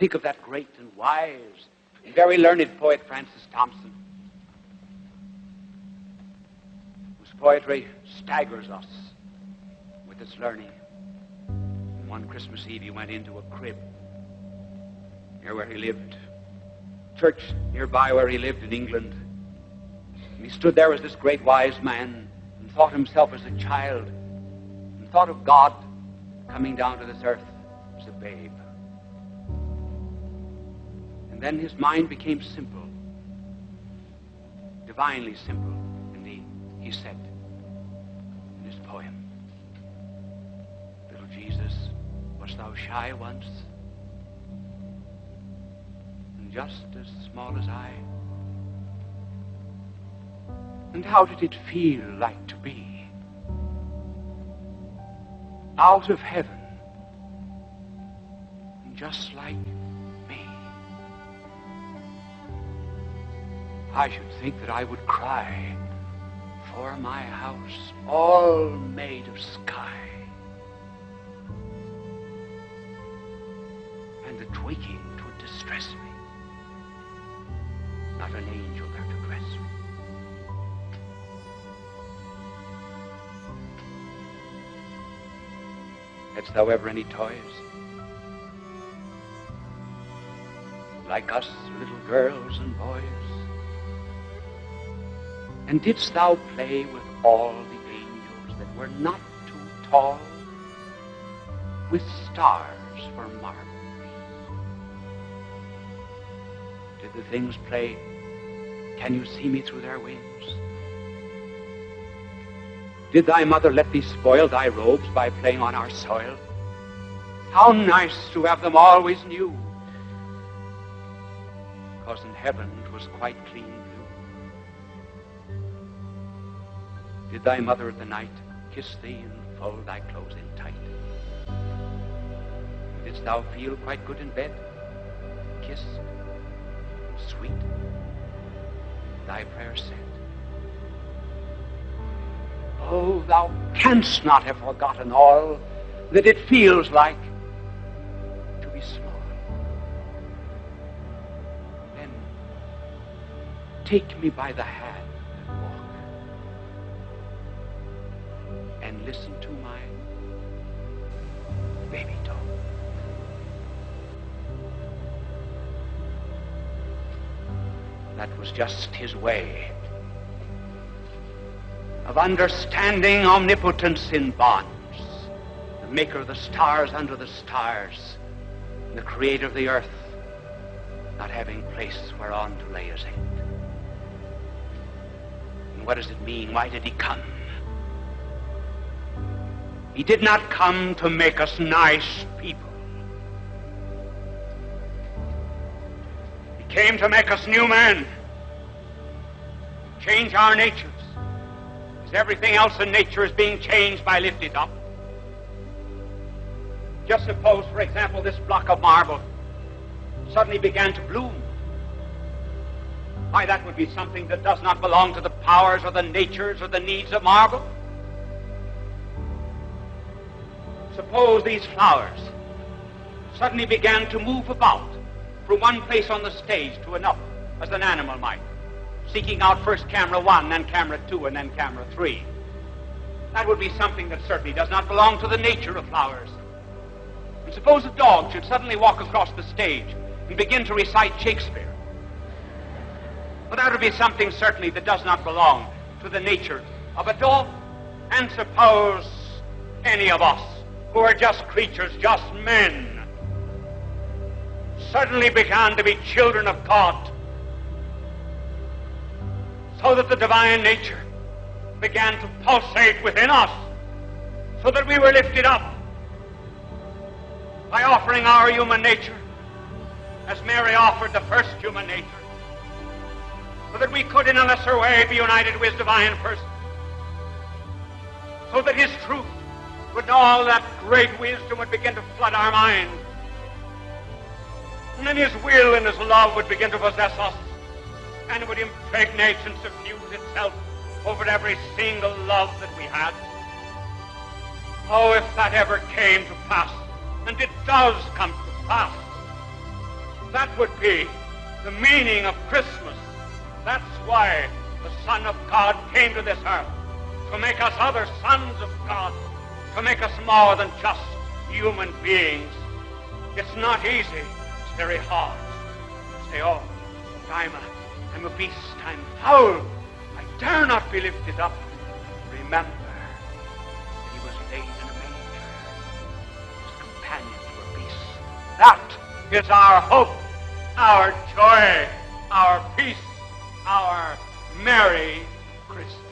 Think of that great and wise and very learned poet Francis Thompson, whose poetry staggers us with its learning. One Christmas Eve he went into a crib near where he lived, church nearby where he lived in England. And he stood there as this great wise man and thought himself as a child and thought of God coming down to this earth as a babe. And then his mind became simple, divinely simple, and he said in his poem, "Little Jesus, wast thou shy once, and just as small as I? And how did it feel like to be out of heaven, and just like me? I should think that I would cry for my house all made of sky, and the tweaking 'twould distress me, not an angel there to dress me. Hadst thou ever any toys? Like us little girls and boys? And didst thou play with all the angels that were not too tall, with stars for marbles? Did the things play, can you see me through their wings? Did thy mother let thee spoil thy robes by playing on our soil? How nice to have them always new, 'cause in heaven 'twas quite clean blue. Did thy mother at the night kiss thee and fold thy clothes in tight? Didst thou feel quite good in bed, kissed and sweet, thy prayer said? Oh, thou canst not have forgotten all that it feels like to be small. Then take me by the hand and walk, and listen to my baby talk. That was just his way of understanding omnipotence in bonds, the maker of the stars under the stars, and the creator of the earth, not having place whereon to lay his head. And what does it mean? Why did he come? He did not come to make us nice people. He came to make us new men, change our natures. Everything else in nature is being changed by lifted up. Just suppose, for example, this block of marble suddenly began to bloom. Why, that would be something that does not belong to the powers or the natures or the needs of marble. Suppose these flowers suddenly began to move about from one place on the stage to another, as an animal might, seeking out first camera 1, then camera 2, and then camera 3. That would be something that certainly does not belong to the nature of flowers. And suppose a dog should suddenly walk across the stage and begin to recite Shakespeare. Well, that would be something certainly that does not belong to the nature of a dog. And suppose any of us, who are just creatures, just men, suddenly began to be children of God, so that the divine nature began to pulsate within us, so that we were lifted up by offering our human nature as Mary offered the first human nature, so that we could in a lesser way be united with divine person, so that his truth with all that great wisdom would begin to flood our mind, and then his will and his love would begin to possess us, and it would impregnate and suffuse itself over every single love that we had. Oh, if that ever came to pass, and it does come to pass, That would be the meaning of Christmas. That's why the Son of God came to this earth, to make us other sons of God, to make us more than just human beings. It's not easy. It's very hard. You say, oh, I'm a beast. I'm foul. I dare not be lifted up. Remember, he was laid in a manger. His companions were beasts. That is our hope, our joy, our peace, our Merry Christmas.